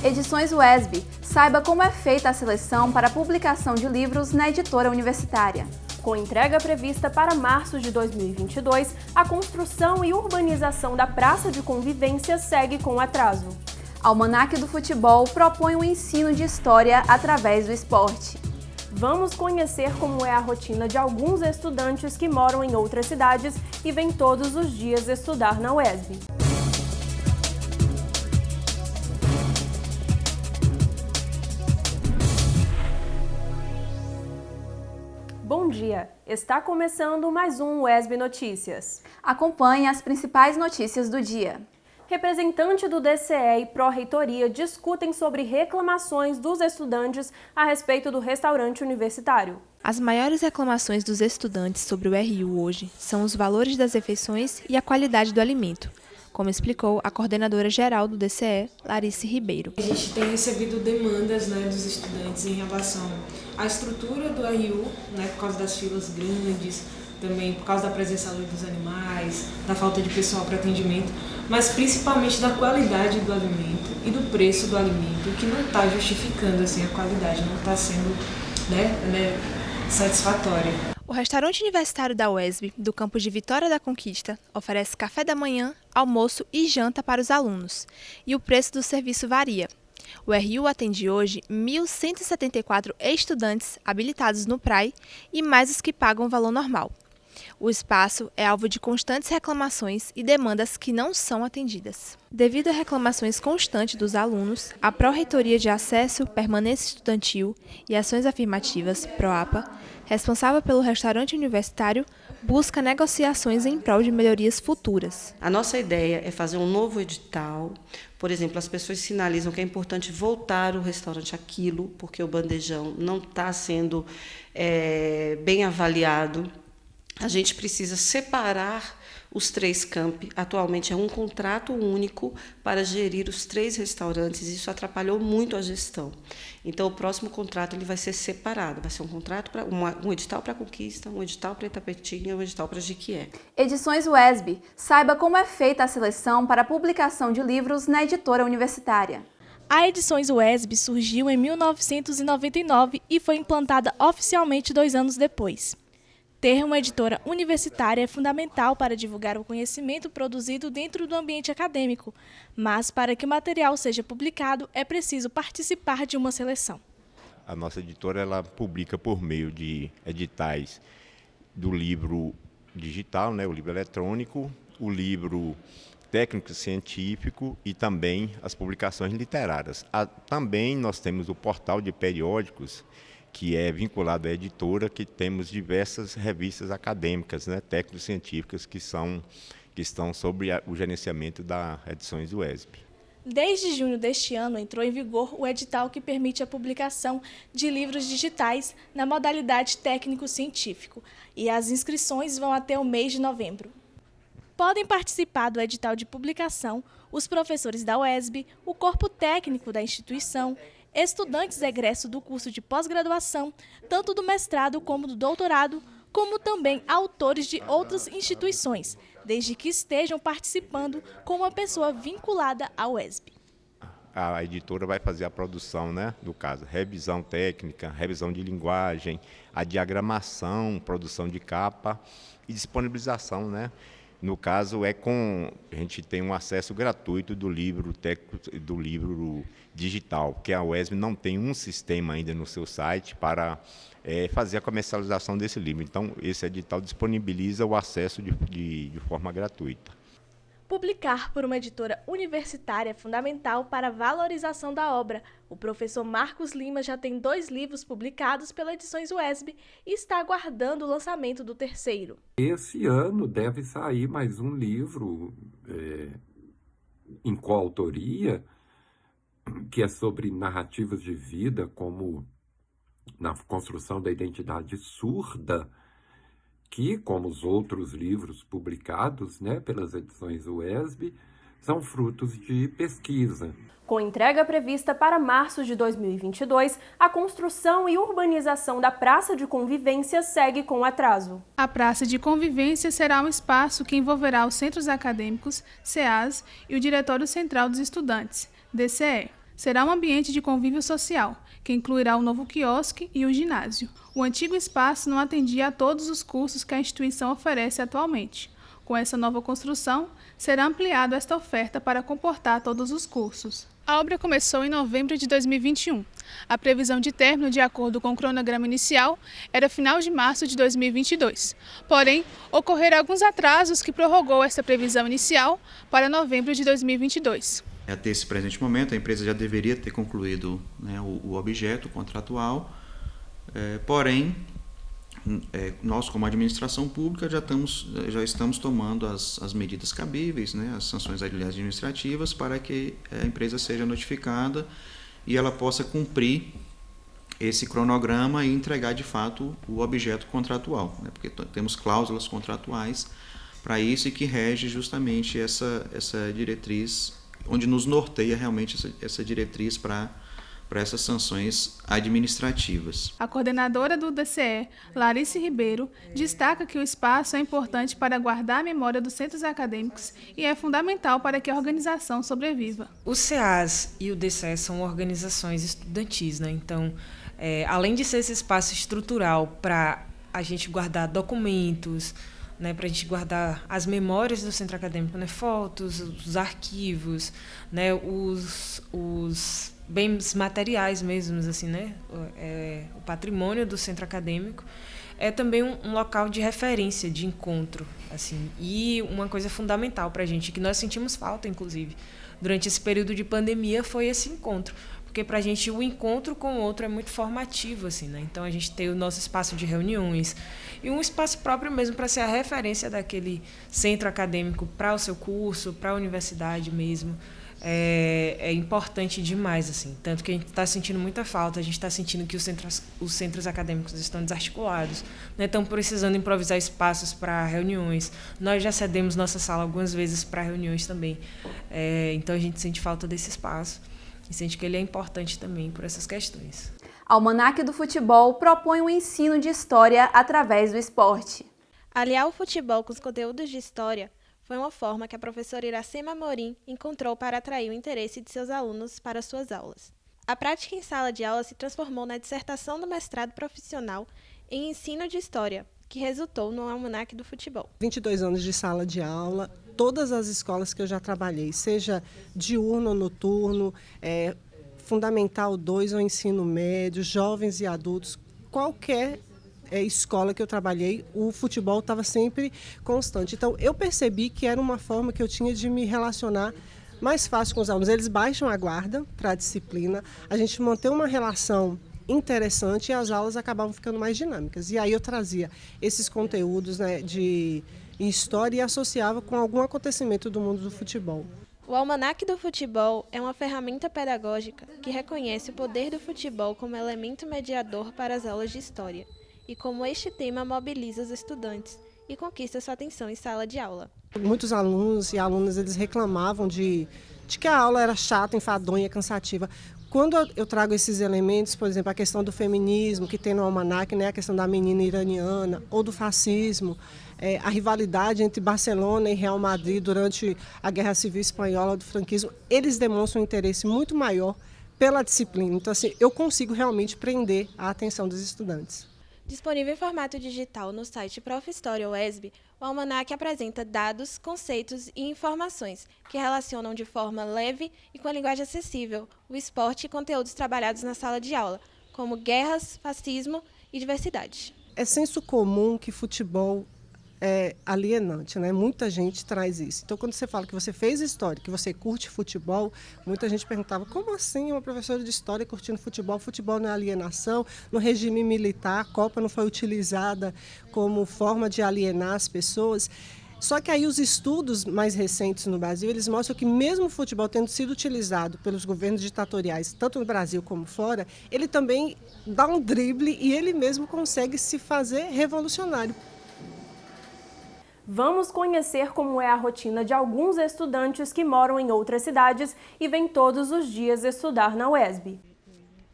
Edições UESB. Saiba como é feita a seleção para a publicação de livros na editora universitária. Com entrega prevista para março de 2022, a construção e urbanização da Praça de Convivência segue com atraso. Almanaque do Futebol propõe o ensino de história através do esporte. Vamos conhecer como é a rotina de alguns estudantes que moram em outras cidades e vêm todos os dias estudar na UESB. Bom dia! Está começando mais um UESB Notícias. Acompanhe as principais notícias do dia. Representante do DCE e Pró-Reitoria discutem sobre reclamações dos estudantes a respeito do restaurante universitário. As maiores reclamações dos estudantes sobre o RU hoje são os valores das refeições e a qualidade do alimento, como explicou a coordenadora geral do DCE, Larice Ribeiro. A gente tem recebido demandas, dos estudantes em relação à estrutura do RU, por causa das filas grandes, também por causa da presença dos animais, da falta de pessoal para atendimento, mas principalmente da qualidade do alimento e do preço do alimento, que não está justificando a qualidade, não está sendo satisfatória. O restaurante universitário da UESB, do campus de Vitória da Conquista, oferece café da manhã, almoço e janta para os alunos, e o preço do serviço varia. O RU atende hoje 1.174 estudantes habilitados no PRAE e mais os que pagam o valor normal. O espaço é alvo de constantes reclamações e demandas que não são atendidas. Devido a reclamações constantes dos alunos, a Pró-Reitoria de Acesso, Permanência Estudantil e Ações Afirmativas, PROAPA, responsável pelo restaurante universitário, busca negociações em prol de melhorias futuras. A nossa ideia é fazer um novo edital. Por exemplo, as pessoas sinalizam que é importante voltar o restaurante àquilo, porque o bandejão não está sendo bem avaliado. A gente precisa separar os 3 campi. Atualmente é um contrato único para gerir os 3 restaurantes. Isso atrapalhou muito a gestão. Então, o próximo contrato ele vai ser separado. Vai ser um contrato para um edital para Conquista, um edital para Itapetinga, um edital para Jequié. Edições UESB. Saiba como é feita a seleção para a publicação de livros na editora universitária. A Edições UESB surgiu em 1999 e foi implantada oficialmente 2 anos depois. Ter uma editora universitária é fundamental para divulgar o conhecimento produzido dentro do ambiente acadêmico, mas para que o material seja publicado é preciso participar de uma seleção. A nossa editora ela publica por meio de editais do livro digital, o livro eletrônico, o livro técnico-científico e também as publicações literárias. Também nós temos o portal de periódicos, que é vinculado à editora, que temos diversas revistas acadêmicas, técnico-científicas, que estão sob o gerenciamento da Edições UESB. Desde junho deste ano, entrou em vigor o edital que permite a publicação de livros digitais na modalidade técnico-científico, e as inscrições vão até o mês de novembro. Podem participar do edital de publicação os professores da UESB, o corpo técnico da instituição, estudantes egressos do curso de pós-graduação, tanto do mestrado como do doutorado, como também autores de outras instituições, desde que estejam participando com uma pessoa vinculada à UESB. A editora vai fazer a produção, no caso, revisão técnica, revisão de linguagem, a diagramação, produção de capa e disponibilização, No caso, a gente tem um acesso gratuito do livro digital, porque a UESB não tem um sistema ainda no seu site para fazer a comercialização desse livro. Então, esse edital disponibiliza o acesso de forma gratuita. Publicar por uma editora universitária é fundamental para a valorização da obra. O professor Marcos Lima já tem 2 livros publicados pela Edições UESB e está aguardando o lançamento do 3º. Esse ano deve sair mais um livro em coautoria, que é sobre narrativas de vida, como na construção da identidade surda, que, como os outros livros publicados pelas Edições UESB, são frutos de pesquisa. Com entrega prevista para março de 2022, a construção e urbanização da Praça de Convivência segue com atraso. A Praça de Convivência será um espaço que envolverá os centros acadêmicos, CEAs, e o Diretório Central dos Estudantes, DCE. será um ambiente de convívio social, que incluirá o novo quiosque e o ginásio. O antigo espaço não atendia a todos os cursos que a instituição oferece atualmente. Com essa nova construção, será ampliada esta oferta para comportar todos os cursos. A obra começou em novembro de 2021. A previsão de término, de acordo com o cronograma inicial, era final de março de 2022. Porém, ocorreram alguns atrasos que prorrogou esta previsão inicial para novembro de 2022. Até esse presente momento, a empresa já deveria ter concluído, né, o objeto contratual, porém, nós, como administração pública, já estamos tomando as medidas cabíveis, né, as sanções administrativas, para que a empresa seja notificada e ela possa cumprir esse cronograma e entregar, de fato, o objeto contratual, né, porque temos cláusulas contratuais para isso e que rege justamente essa diretriz, onde nos norteia realmente essa diretriz para essas sanções administrativas. A coordenadora do DCE, Larice Ribeiro, destaca que o espaço é importante para guardar a memória dos centros acadêmicos e é fundamental para que a organização sobreviva. O CEAS e o DCE são organizações estudantis, né? Então, além de ser esse espaço estrutural para a gente guardar documentos, né, para a gente guardar as memórias do centro acadêmico, né, fotos, os arquivos, né, os bens materiais mesmo, assim, né, o patrimônio do centro acadêmico, é também um local de referência, de encontro, assim, e uma coisa fundamental para a gente, que nós sentimos falta, inclusive, durante esse período de pandemia, foi esse encontro. Porque para a gente o encontro com o outro é muito formativo, assim, né? Então a gente tem o nosso espaço de reuniões e um espaço próprio mesmo para ser a referência daquele centro acadêmico para o seu curso, para a universidade mesmo. É importante demais, assim. Tanto que a gente está sentindo muita falta, a gente está sentindo que os centros acadêmicos estão desarticulados, né? Estão precisando improvisar espaços para reuniões. Nós já cedemos nossa sala algumas vezes para reuniões também. Então a gente sente falta desse espaço. E sente que ele é importante também por essas questões. Almanaque do Futebol propõe o ensino de história através do esporte. Aliar o futebol com os conteúdos de história foi uma forma que a professora Iracema Amorim encontrou para atrair o interesse de seus alunos para suas aulas. A prática em sala de aula se transformou na dissertação do mestrado profissional em ensino de história, que resultou no Almanaque do Futebol. 22 anos de sala de aula, todas as escolas que eu já trabalhei, seja diurno ou noturno, Fundamental 2 ou ensino médio, jovens e adultos, qualquer escola que eu trabalhei, o futebol estava sempre constante. Então, eu percebi que era uma forma que eu tinha de me relacionar mais fácil com os alunos. Eles baixam a guarda para a disciplina, a gente mantém uma relação interessante e as aulas acabavam ficando mais dinâmicas. E aí eu trazia esses conteúdos, né, de história e associava com algum acontecimento do mundo do futebol. O Almanaque do Futebol é uma ferramenta pedagógica que reconhece o poder do futebol como elemento mediador para as aulas de história e como este tema mobiliza os estudantes e conquista sua atenção em sala de aula. Muitos alunos e alunas eles reclamavam de que a aula era chata, enfadonha, cansativa. Quando eu trago esses elementos, por exemplo, a questão do feminismo, que tem no Almanaque, né, a questão da menina iraniana, ou do fascismo, a rivalidade entre Barcelona e Real Madrid durante a Guerra Civil Espanhola do franquismo, eles demonstram um interesse muito maior pela disciplina. Então, assim, eu consigo realmente prender a atenção dos estudantes. Disponível em formato digital no site Prof. História UESB, o Almanaque apresenta dados, conceitos e informações que relacionam de forma leve e com a linguagem acessível o esporte e conteúdos trabalhados na sala de aula, como guerras, fascismo e diversidade. É senso comum que futebol é alienante, né? Muita gente traz isso. Então, quando você fala que você fez história, que você curte futebol, muita gente perguntava, como assim uma professora de história curtindo futebol? Futebol não é alienação? No regime militar, a Copa não foi utilizada como forma de alienar as pessoas? Só que aí os estudos mais recentes no Brasil, eles mostram que mesmo o futebol tendo sido utilizado pelos governos ditatoriais, tanto no Brasil como fora, ele também dá um drible e ele mesmo consegue se fazer revolucionário. Vamos conhecer como é a rotina de alguns estudantes que moram em outras cidades e vêm todos os dias estudar na UESB.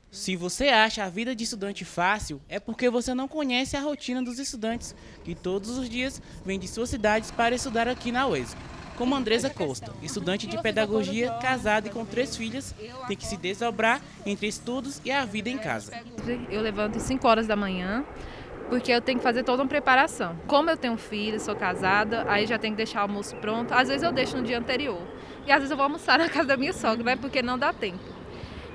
Se você acha a vida de estudante fácil, é porque você não conhece a rotina dos estudantes, que todos os dias vêm de suas cidades para estudar aqui na UESB. como Andresa Costa, estudante de pedagogia, casada e com 3 filhas, tem que se desdobrar entre estudos e a vida em casa. Eu levanto às 5 horas da manhã, porque eu tenho que fazer toda uma preparação. Como eu tenho filho, sou casada, aí já tenho que deixar o almoço pronto. Às vezes eu deixo no dia anterior. E às vezes eu vou almoçar na casa da minha sogra, né? Porque não dá tempo.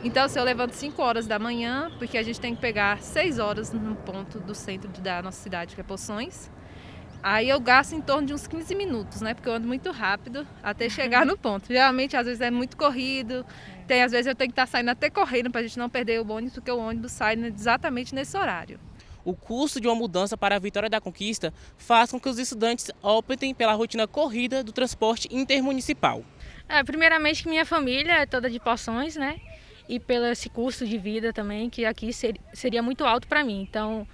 Então, se eu levanto 5 horas da manhã, porque a gente tem que pegar 6 horas no ponto do centro da nossa cidade, que é Poções. Aí eu gasto em torno de uns 15 minutos, né? Porque eu ando muito rápido até chegar no ponto. Geralmente, às vezes é muito corrido. Às vezes eu tenho que estar saindo até correndo para a gente não perder o ônibus, porque o ônibus sai exatamente nesse horário. O custo de uma mudança para a Vitória da Conquista faz com que os estudantes optem pela rotina corrida do transporte intermunicipal. Primeiramente que minha família é toda de Poções, né? E pelo esse custo de vida também, que aqui seria muito alto para mim. Então,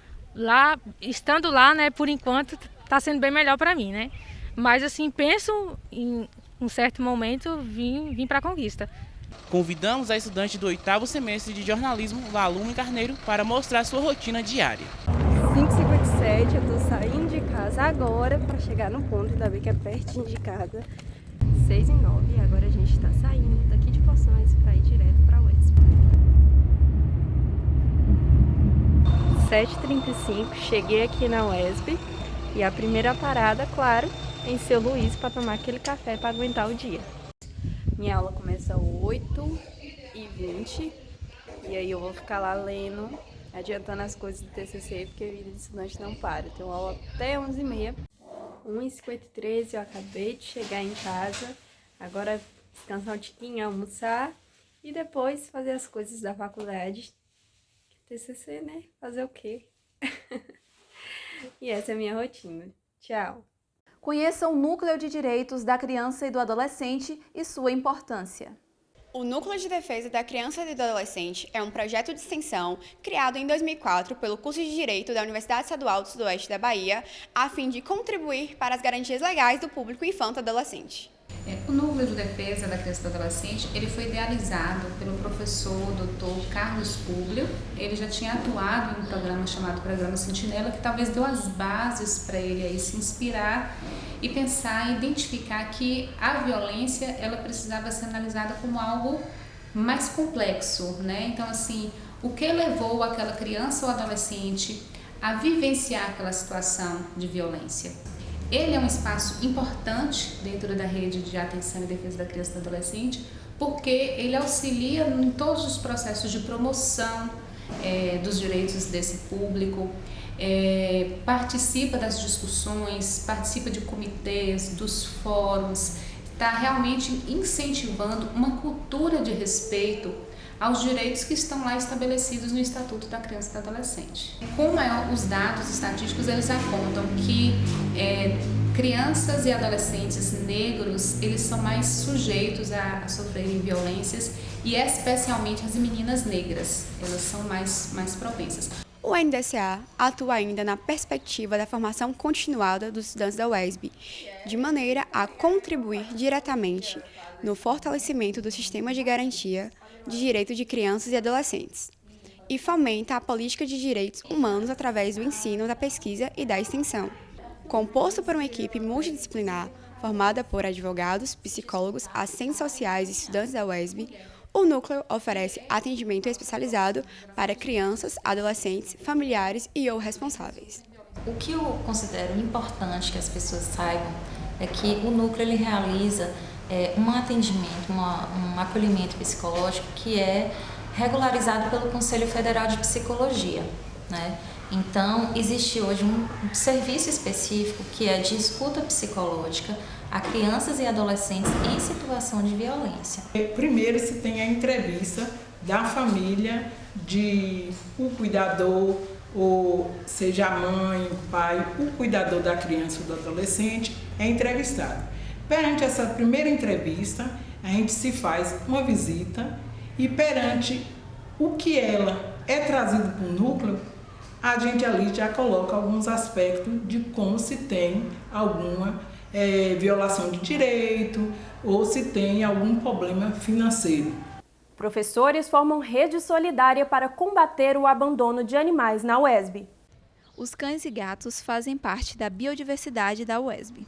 estando lá, né, por enquanto, está sendo bem melhor para mim, né? Mas assim, penso em um certo momento vir para a Conquista. Convidamos a estudante do 8º semestre de jornalismo, Lalume Carneiro, para mostrar sua rotina diária. 5h57, eu estou saindo de casa agora para chegar no ponto, ainda bem que é pertinho de casa. 6h09, e agora a gente está saindo daqui de Poções para ir direto para a UESP. 7h35, cheguei aqui na UESP e a primeira parada, claro, em Seu Luís para tomar aquele café para aguentar o dia. Minha aula começa às 8h20 e aí eu vou ficar lá lendo, adiantando as coisas do TCC, porque a vida de estudante não para. Eu tenho aula até 11h30. 1h53 eu acabei de chegar em casa, agora descansar um tiquinho, almoçar e depois fazer as coisas da faculdade. TCC, né? Fazer o quê? E essa é a minha rotina. Tchau! Conheça o Núcleo de Direitos da Criança e do Adolescente e sua importância. O Núcleo de Defesa da Criança e do Adolescente é um projeto de extensão criado em 2004 pelo curso de Direito da Universidade Estadual do Sudoeste da Bahia, a fim de contribuir para as garantias legais do público infanto-adolescente. O Núcleo de Defesa da Criança e do Adolescente ele foi idealizado pelo professor Dr. Carlos Públio. Ele já tinha atuado em um programa chamado Programa Sentinela, que talvez deu as bases para ele aí se inspirar e pensar e identificar que a violência ela precisava ser analisada como algo mais complexo, né? Então, assim, o que levou aquela criança ou adolescente a vivenciar aquela situação de violência? Ele é um espaço importante dentro da rede de atenção e defesa da criança e do adolescente, porque ele auxilia em todos os processos de promoção dos direitos desse público, participa das discussões, participa de comitês, dos fóruns, está realmente incentivando uma cultura de respeito aos direitos que estão lá estabelecidos no Estatuto da Criança e do Adolescente. Como os dados estatísticos eles apontam que crianças e adolescentes negros eles são mais sujeitos a sofrerem violências e especialmente as meninas negras, elas são mais propensas. O NDCA atua ainda na perspectiva da formação continuada dos estudantes da UESB, de maneira a contribuir diretamente no fortalecimento do sistema de garantia de direitos de crianças e adolescentes, e fomenta a política de direitos humanos através do ensino, da pesquisa e da extensão. Composto por uma equipe multidisciplinar formada por advogados, psicólogos, assistentes sociais e estudantes da UESB, o núcleo oferece atendimento especializado para crianças, adolescentes, familiares e ou responsáveis. O que eu considero importante que as pessoas saibam é que o núcleo ele realiza um atendimento, um acolhimento psicológico que é regularizado pelo Conselho Federal de Psicologia, né? Então, existe hoje um serviço específico que é de escuta psicológica a crianças e adolescentes em situação de violência. Primeiro se tem a entrevista da família, de o cuidador, ou seja a mãe, o pai, o cuidador da criança ou do adolescente é entrevistado. Perante essa primeira entrevista, a gente se faz uma visita e perante o que ela é trazido para o núcleo, a gente ali já coloca alguns aspectos de como se tem alguma violação de direito ou se tem algum problema financeiro. Professores formam rede solidária para combater o abandono de animais na UESB. Os cães e gatos fazem parte da biodiversidade da UESB.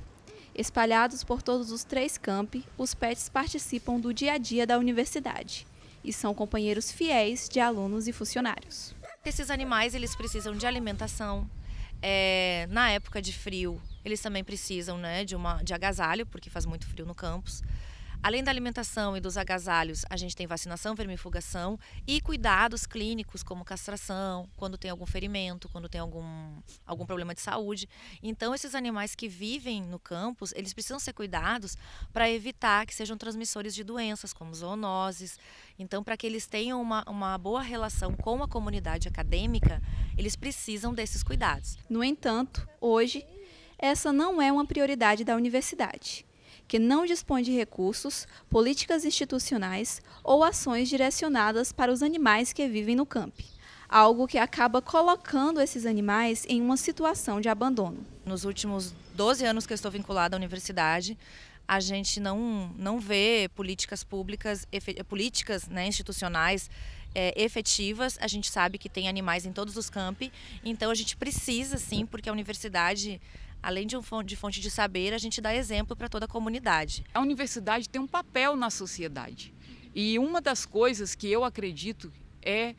Espalhados por todos os 3 campi, os pets participam do dia a dia da universidade e são companheiros fiéis de alunos e funcionários. Esses animais eles precisam de alimentação. Na época de frio, eles também precisam, né, de agasalho, porque faz muito frio no campus. Além da alimentação e dos agasalhos, a gente tem vacinação, vermifugação e cuidados clínicos, como castração, quando tem algum ferimento, quando tem algum problema de saúde. Então, esses animais que vivem no campus, eles precisam ser cuidados para evitar que sejam transmissores de doenças, como zoonoses. Então, para que eles tenham uma boa relação com a comunidade acadêmica, eles precisam desses cuidados. No entanto, hoje, essa não é uma prioridade da universidade, que não dispõe de recursos, políticas institucionais ou ações direcionadas para os animais que vivem no campi, algo que acaba colocando esses animais em uma situação de abandono. Nos últimos 12 anos que eu estou vinculada à universidade, a gente não vê políticas públicas, políticas, né, institucionais efetivas. A gente sabe que tem animais em todos os campi, então a gente precisa sim, porque a universidade, além de fonte de saber, a gente dá exemplo para toda a comunidade. A universidade tem um papel na sociedade e uma das coisas que eu acredito é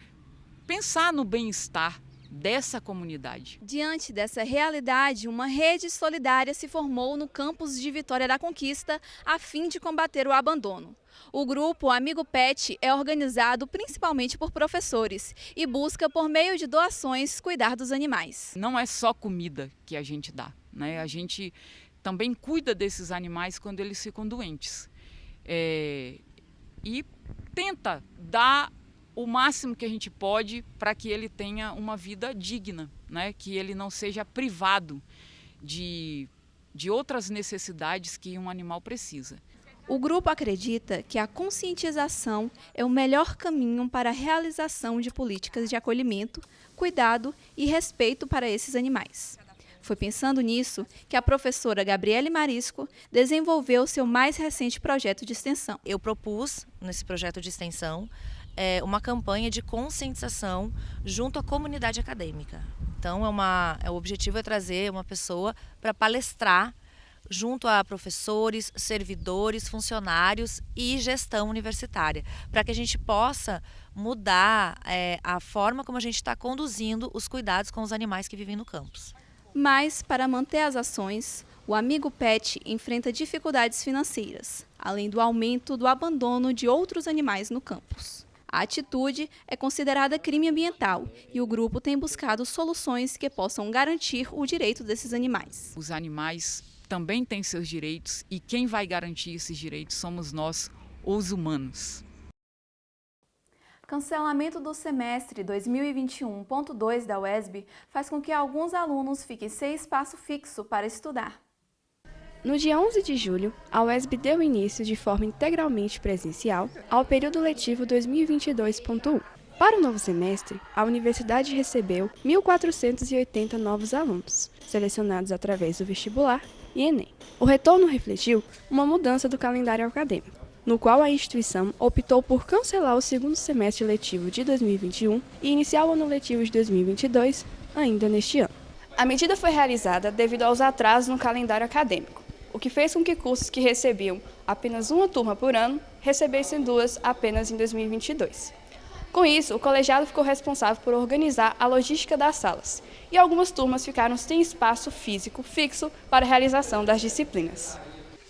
pensar no bem-estar dessa comunidade. Diante dessa realidade, uma rede solidária se formou no campus de Vitória da Conquista a fim de combater o abandono. O grupo Amigo Pet é organizado principalmente por professores e busca, por meio de doações, cuidar dos animais. Não é só comida que a gente dá, né? A gente também cuida desses animais quando eles ficam doentes. E tenta dar o máximo que a gente pode para que ele tenha uma vida digna, né? Que ele não seja privado de outras necessidades que um animal precisa. O grupo acredita que a conscientização é o melhor caminho para a realização de políticas de acolhimento, cuidado e respeito para esses animais. Foi pensando nisso que a professora Gabriele Marisco desenvolveu seu mais recente projeto de extensão. Eu propus, nesse projeto de extensão, uma campanha de conscientização junto à comunidade acadêmica. Então, o objetivo é trazer uma pessoa para palestrar junto a professores, servidores, funcionários e gestão universitária, para que a gente possa mudar a forma como a gente está conduzindo os cuidados com os animais que vivem no campus. Mas, para manter as ações, o Amigo Pet enfrenta dificuldades financeiras, além do aumento do abandono de outros animais no campus. A atitude é considerada crime ambiental e o grupo tem buscado soluções que possam garantir o direito desses animais. Os animais também têm seus direitos e quem vai garantir esses direitos somos nós, os humanos. Cancelamento do semestre 2021.2 da UESB faz com que alguns alunos fiquem sem espaço fixo para estudar. No dia 11 de julho, a UESB deu início de forma integralmente presencial ao período letivo 2022.1. Para o novo semestre, a universidade recebeu 1.480 novos alunos, selecionados através do vestibular e Enem. O retorno refletiu uma mudança do calendário acadêmico, no qual a instituição optou por cancelar o segundo semestre letivo de 2021 e iniciar o ano letivo de 2022 ainda neste ano. A medida foi realizada devido aos atrasos no calendário acadêmico, o que fez com que cursos que recebiam apenas uma turma por ano recebessem 2 apenas em 2022. Com isso, o colegiado ficou responsável por organizar a logística das salas, e algumas turmas ficaram sem espaço físico fixo para a realização das disciplinas.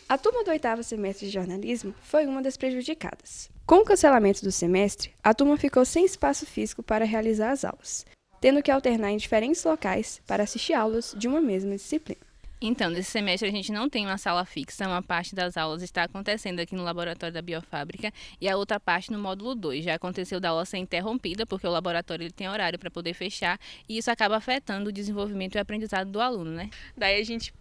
A turma do 8º semestre de jornalismo foi uma das prejudicadas. Com o cancelamento do semestre, a turma ficou sem espaço físico para realizar as aulas, tendo que alternar em diferentes locais para assistir aulas de uma mesma disciplina. Então, nesse semestre a gente não tem uma sala fixa, uma parte das aulas está acontecendo aqui no laboratório da Biofábrica e a outra parte no módulo 2. Já aconteceu da aula ser interrompida, porque o laboratório ele tem horário para poder fechar e isso acaba afetando o desenvolvimento e o aprendizado do aluno, né? Daí a gente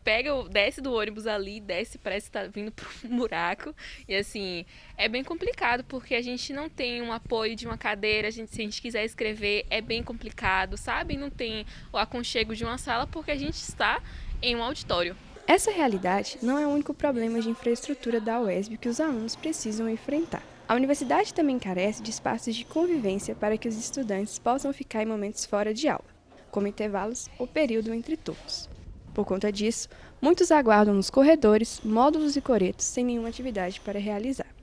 desce do ônibus ali, desce, parece que tá vindo para um buraco e assim, é bem complicado porque a gente não tem um apoio de uma cadeira, se a gente quiser escrever é bem complicado, sabe? Não tem o aconchego de uma sala porque a gente está em um auditório. Essa realidade não é o único problema de infraestrutura da UESB que os alunos precisam enfrentar. A universidade também carece de espaços de convivência para que os estudantes possam ficar em momentos fora de aula, como intervalos ou período entre turnos. Por conta disso, muitos aguardam nos corredores, módulos e coretos sem nenhuma atividade para realizar.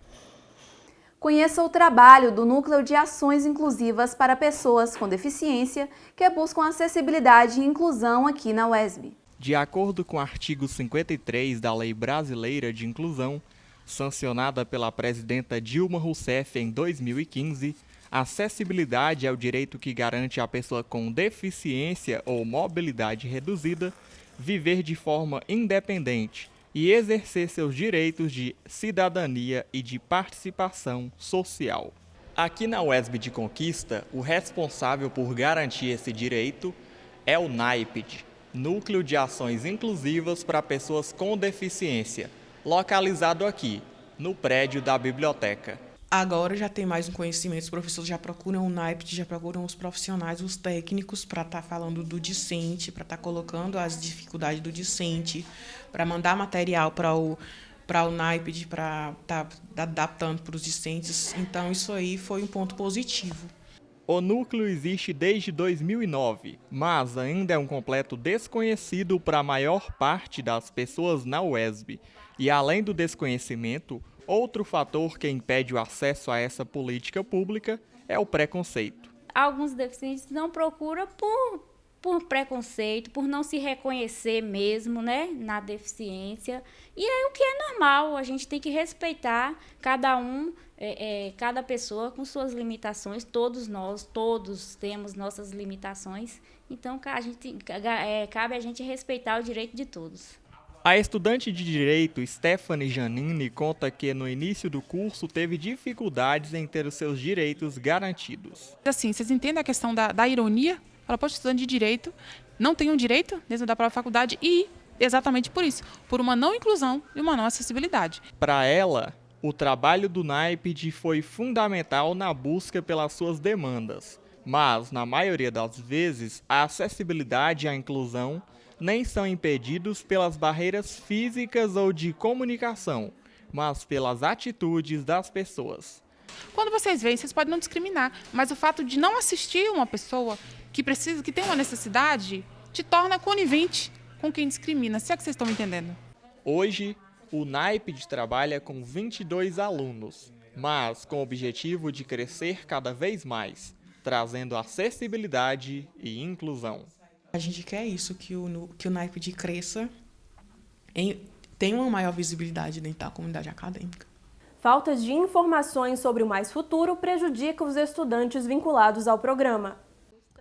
Conheça o trabalho do Núcleo de Ações Inclusivas para Pessoas com Deficiência, que buscam acessibilidade e inclusão aqui na UESB. De acordo com o artigo 53 da Lei Brasileira de Inclusão, sancionada pela presidenta Dilma Rousseff em 2015, a acessibilidade é o direito que garante à pessoa com deficiência ou mobilidade reduzida viver de forma independente e exercer seus direitos de cidadania e de participação social. Aqui na UESB de Conquista, o responsável por garantir esse direito é o NAIPD, Núcleo de Ações Inclusivas para Pessoas com Deficiência, localizado aqui, no prédio da biblioteca. Agora já tem mais um conhecimento, os professores já procuram o NAIPD, já procuram os profissionais, os técnicos, para estar falando do discente, para estar colocando as dificuldades do discente, para mandar material para o NAIPD, para estar adaptando para os discentes. Então, isso aí foi um ponto positivo. O núcleo existe desde 2009, mas ainda é um completo desconhecido para a maior parte das pessoas na UESB. E além do desconhecimento, outro fator que impede o acesso a essa política pública é o preconceito. Alguns deficientes não procuram por preconceito, por não se reconhecer mesmo, né, na deficiência. E é o que é normal, a gente tem que respeitar cada um, cada pessoa com suas limitações. Todos temos nossas limitações. Então, cabe a gente respeitar o direito de todos. A estudante de Direito Stephanie Janine conta que no início do curso teve dificuldades em ter os seus direitos garantidos. Assim, vocês entendem a questão da ironia? Ela pode estudante de Direito, não tem um direito dentro da própria faculdade e exatamente por isso, por uma não inclusão e uma não acessibilidade. Para ela, o trabalho do NAIPD foi fundamental na busca pelas suas demandas, mas, na maioria das vezes, a acessibilidade e a inclusão nem são impedidos pelas barreiras físicas ou de comunicação, mas pelas atitudes das pessoas. Quando vocês veem, vocês podem não discriminar, mas o fato de não assistir uma pessoa que tem uma necessidade, te torna conivente com quem discrimina. Se é que vocês estão entendendo. Hoje, o NAIPD trabalha com 22 alunos, mas com o objetivo de crescer cada vez mais, trazendo acessibilidade e inclusão. A gente quer isso, que o NAIPD cresça, tenha uma maior visibilidade dentro da comunidade acadêmica. Faltas de informações sobre o Mais Futuro prejudicam os estudantes vinculados ao programa.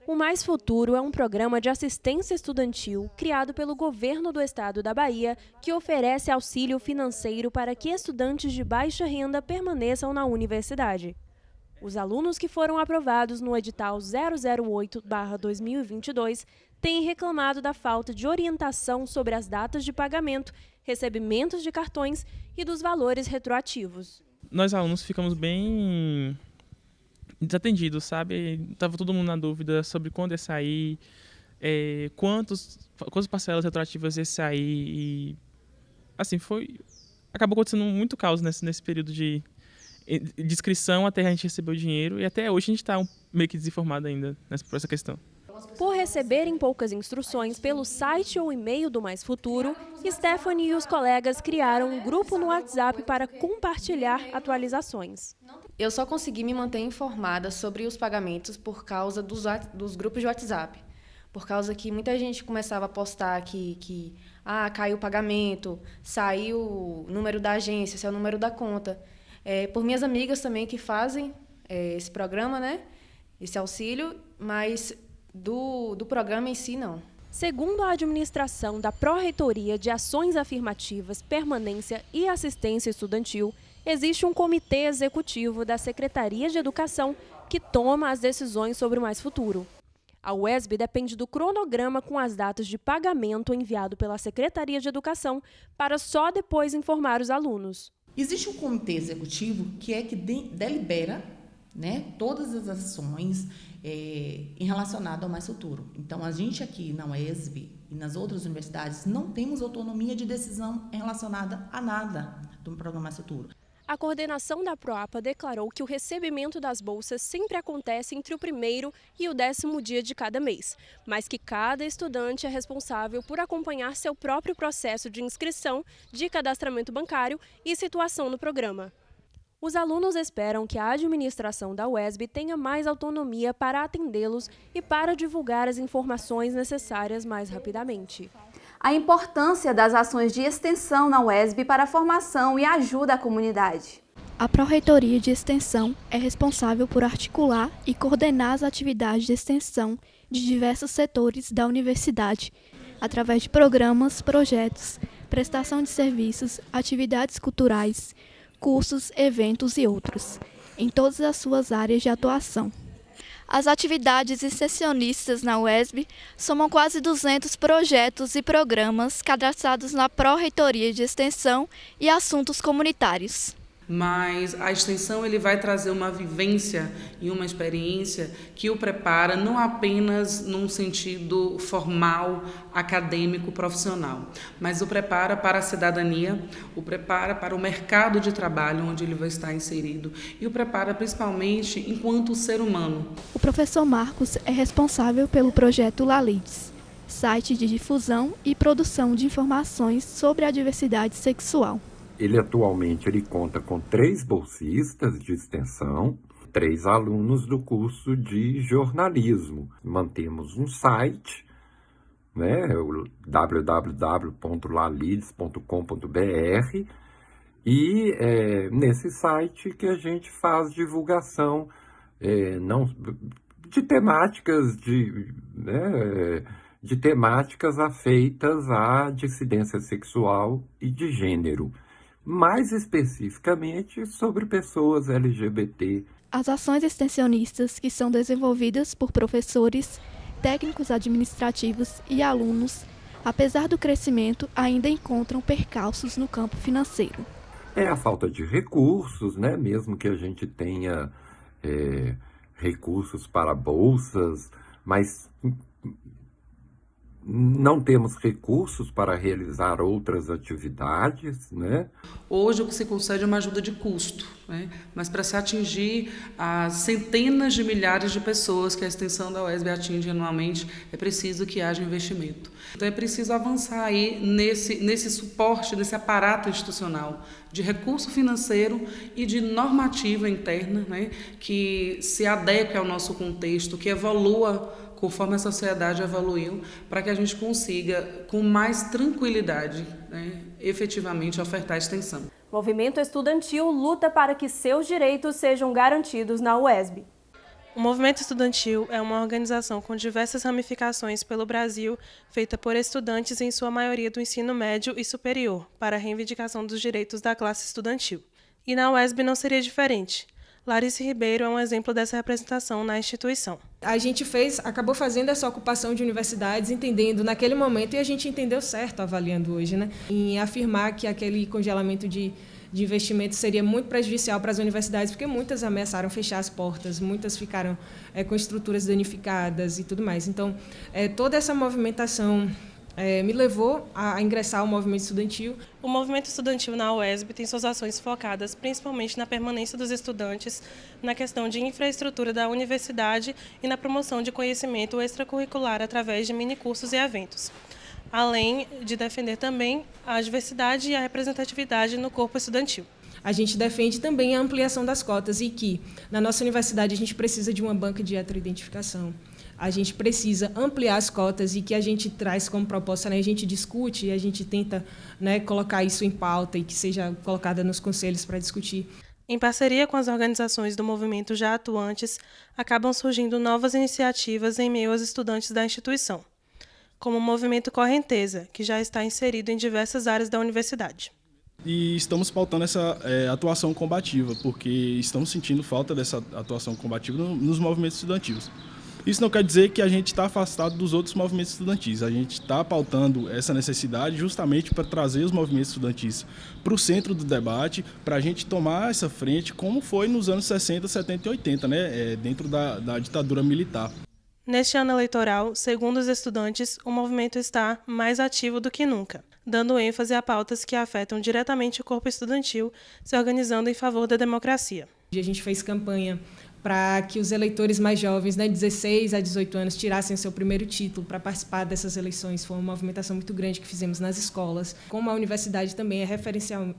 O Mais Futuro é um programa de assistência estudantil criado pelo governo do estado da Bahia que oferece auxílio financeiro para que estudantes de baixa renda permaneçam na universidade. Os alunos que foram aprovados no edital 008/2022 têm reclamado da falta de orientação sobre as datas de pagamento, recebimentos de cartões e dos valores retroativos. Nós alunos ficamos bem desatendidos, sabe? Estava todo mundo na dúvida sobre quando ia sair, quantas parcelas retroativas ia sair e assim acabou acontecendo muito caos nesse período de inscrição até a gente receber o dinheiro e até hoje a gente está meio que desinformado ainda por essa questão. Por receberem poucas instruções pelo site ou e-mail do Mais Futuro, Stephanie e os colegas criaram um grupo no WhatsApp para compartilhar atualizações. Eu só consegui me manter informada sobre os pagamentos por causa dos grupos de WhatsApp. Por causa que muita gente começava a postar que caiu o pagamento, saiu o número da agência, esse é o número da conta. Por minhas amigas também que fazem esse programa, né? Esse auxílio, mas do programa em si, não. Segundo a administração da Pró-Reitoria de Ações Afirmativas, Permanência e Assistência Estudantil, existe um comitê executivo da Secretaria de Educação que toma as decisões sobre o Mais Futuro. A UESB depende do cronograma com as datas de pagamento enviado pela Secretaria de Educação para só depois informar os alunos. Existe um comitê executivo que delibera, né, todas as ações em relacionado ao Mais Futuro. Então, a gente aqui na UESB e nas outras universidades não temos autonomia de decisão relacionada a nada do programa Mais Futuro. a coordenação da Proapa declarou que o recebimento das bolsas sempre acontece entre o 1º e o 10º dia de cada mês, mas que cada estudante é responsável por acompanhar seu próprio processo de inscrição, de cadastramento bancário e situação no programa. Os alunos esperam que a administração da UESB tenha mais autonomia para atendê-los e para divulgar as informações necessárias mais rapidamente. A importância das ações de extensão na UESB para a formação e ajuda à comunidade. A Pró-Reitoria de Extensão é responsável por articular e coordenar as atividades de extensão de diversos setores da universidade, através de programas, projetos, prestação de serviços, atividades culturais, cursos, eventos e outros, em todas as suas áreas de atuação. As atividades extensionistas na UESB somam quase 200 projetos e programas cadastrados na Pró-Reitoria de Extensão e Assuntos Comunitários. Mas a extensão ele vai trazer uma vivência e uma experiência que o prepara não apenas num sentido formal, acadêmico, profissional, mas o prepara para a cidadania, o prepara para o mercado de trabalho onde ele vai estar inserido e o prepara principalmente enquanto ser humano. O professor Marcos é responsável pelo projeto LALIDES, site de difusão e produção de informações sobre a diversidade sexual. Ele atualmente conta com 3 bolsistas de extensão, 3 alunos do curso de jornalismo. Mantemos um site, né, o www.lalides.com.br, e nesse site que a gente faz divulgação de temáticas de temáticas afeitas à dissidência sexual e de gênero. Mais especificamente sobre pessoas LGBT. As ações extensionistas que são desenvolvidas por professores, técnicos administrativos e alunos, apesar do crescimento, ainda encontram percalços no campo financeiro. É a falta de recursos, né? Mesmo que a gente tenha recursos para bolsas, mas não temos recursos para realizar outras atividades, né? Hoje o que se concede é uma ajuda de custo, né? Mas para se atingir as centenas de milhares de pessoas que a extensão da UESB atinge anualmente, é preciso que haja investimento. Então é preciso avançar aí nesse suporte, nesse aparato institucional de recurso financeiro e de normativa interna, né? Que se adeque ao nosso contexto, que evolua conforme a sociedade evoluiu, para que a gente consiga, com mais tranquilidade, né, efetivamente ofertar a extensão. O movimento estudantil luta para que seus direitos sejam garantidos na UESB. O movimento estudantil é uma organização com diversas ramificações pelo Brasil, feita por estudantes, em sua maioria do ensino médio e superior, para a reivindicação dos direitos da classe estudantil. E na UESB não seria diferente. Larice Ribeiro é um exemplo dessa representação na instituição. A gente acabou fazendo essa ocupação de universidades, entendendo naquele momento, e a gente entendeu certo, avaliando hoje, né? Em afirmar que aquele congelamento de investimento seria muito prejudicial para as universidades, porque muitas ameaçaram fechar as portas, muitas ficaram com estruturas danificadas e tudo mais. Então, toda essa movimentação me levou a ingressar ao movimento estudantil. O movimento estudantil na UESB tem suas ações focadas principalmente na permanência dos estudantes, na questão de infraestrutura da universidade e na promoção de conhecimento extracurricular através de minicursos e eventos, além de defender também a diversidade e a representatividade no corpo estudantil. A gente defende também a ampliação das cotas e que, na nossa universidade, a gente precisa de uma banca de heteroidentificação. A gente precisa ampliar as cotas e que a gente traz como proposta, né, a gente discute e a gente tenta, né, colocar isso em pauta e que seja colocada nos conselhos para discutir. Em parceria com as organizações do movimento já atuantes, acabam surgindo novas iniciativas em meio aos estudantes da instituição, como o movimento Correnteza, que já está inserido em diversas áreas da universidade. E estamos pautando essa atuação combativa, porque estamos sentindo falta dessa atuação combativa nos movimentos estudantis. Isso não quer dizer que a gente está afastado dos outros movimentos estudantis. A gente está pautando essa necessidade justamente para trazer os movimentos estudantis para o centro do debate, para a gente tomar essa frente, como foi nos anos 60, 70 e 80, né? Dentro da ditadura militar. Neste ano eleitoral, segundo os estudantes, o movimento está mais ativo do que nunca. dando ênfase a pautas que afetam diretamente o corpo estudantil, se organizando em favor da democracia. A gente fez campanha para que os eleitores mais jovens, né, 16 a 18 anos, tirassem o seu primeiro título para participar dessas eleições. Foi uma movimentação muito grande que fizemos nas escolas. Como a universidade também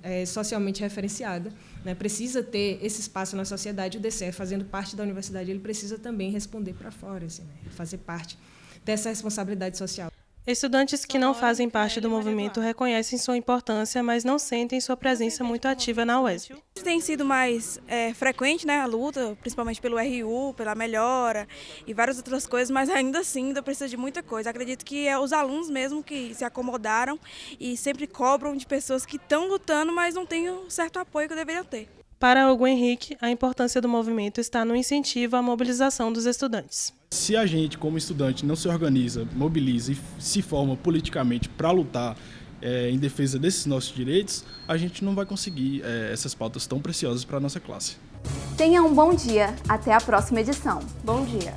é socialmente referenciada, né, precisa ter esse espaço na sociedade, o DCE, fazendo parte da universidade, ele precisa também responder para fora, assim, né, fazer parte dessa responsabilidade social. Estudantes que não fazem parte do movimento reconhecem sua importância, mas não sentem sua presença muito ativa na UESB. Tem sido mais frequente, né, a luta, principalmente pelo RU, pela melhora e várias outras coisas, mas ainda assim ainda precisa de muita coisa. Acredito que é os alunos mesmo que se acomodaram e sempre cobram de pessoas que estão lutando, mas não têm o certo apoio que deveriam ter. Para Hugo Henrique, a importância do movimento está no incentivo à mobilização dos estudantes. Se a gente, como estudante, não se organiza, mobiliza e se forma politicamente para lutar em defesa desses nossos direitos, a gente não vai conseguir essas pautas tão preciosas para a nossa classe. Tenha um bom dia. Até a próxima edição. Bom dia.